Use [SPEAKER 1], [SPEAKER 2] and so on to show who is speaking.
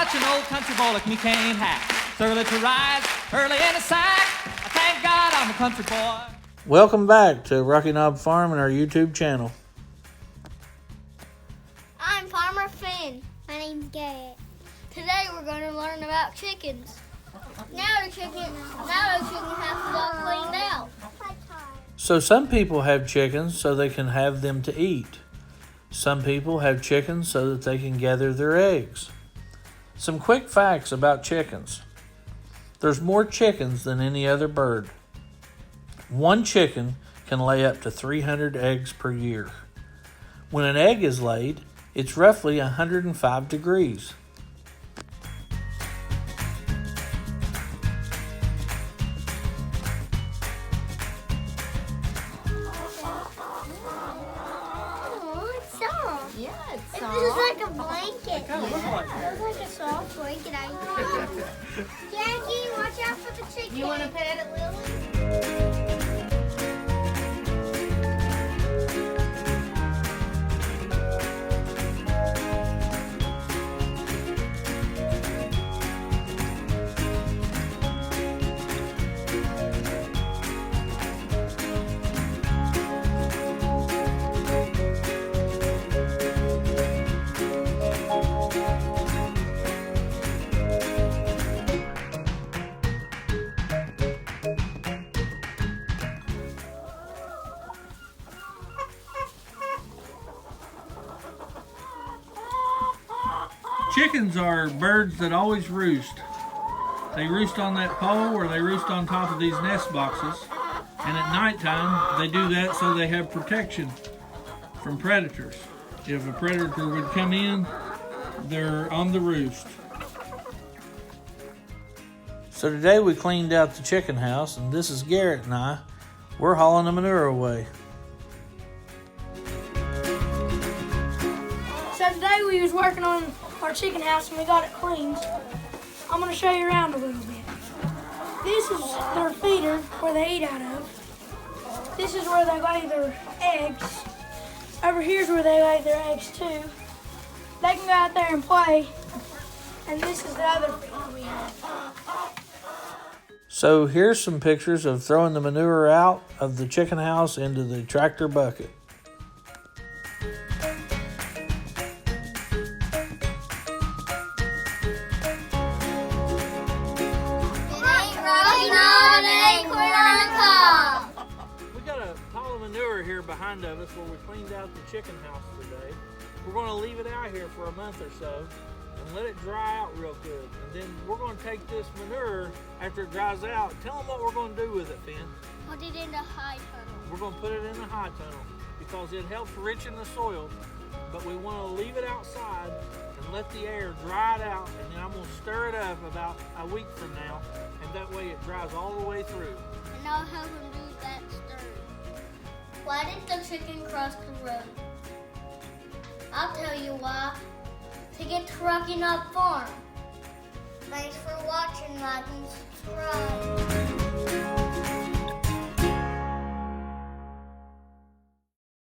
[SPEAKER 1] much an old country boy like me can't hack. It's early to rise, early in the sack. I thank God I'm a country boy.
[SPEAKER 2] Welcome back to Rocky Knob Farm and our YouTube channel.
[SPEAKER 3] I'm Farmer Finn. My name's Garrett. Today we're going to learn about chickens. Now the chicken has to all cleaned out.
[SPEAKER 2] So some people have chickens so they can have them to eat. Some people have chickens so that they can gather their eggs. Some quick facts about chickens. There's more chickens than any other bird. One chicken can lay up to 300 eggs per year. When an egg is laid, it's roughly 105 degrees.
[SPEAKER 3] Yeah, it's soft. It's like a blanket. It's like a soft blanket. Jackie, watch out for the chicken.
[SPEAKER 4] You want to pet it, Lily?
[SPEAKER 2] Chickens are birds that always roost. They roost on that pole or they roost on top of these nest boxes. And at nighttime, they do that so they have protection from predators. If a predator would come in, they're on the roost. So today we cleaned out the chicken house, and this is Garrett and I. We're hauling the manure away.
[SPEAKER 5] So today we was working on our chicken house and we got it cleaned. I'm going to show you around a little bit. This is their feeder where they eat out of. This is where they lay their eggs. Over here's where they lay their eggs too. They can go out there and play. And this is the other feeder we have.
[SPEAKER 2] So here's some pictures of throwing the manure out of the chicken house into the tractor bucket. We got a pile of manure here behind us where we cleaned out the chicken house today. We're going to leave it out here for a month or so and let it dry out real good. And then we're going to take this manure after it dries out. Tell them what we're going to do with it, Finn.
[SPEAKER 3] Put it in the high tunnel.
[SPEAKER 2] We're going to put it in the high tunnel because it helps richen the soil, but we want to leave it outside and let the air dry it out, and then I'm going to stir it up about a week from now, and that way it dries all the way through.
[SPEAKER 3] And I'll help him do that stir. Why did the chicken cross the road? I'll tell you why. To get to Rocky Knob Farm. Thanks for watching, like and subscribe.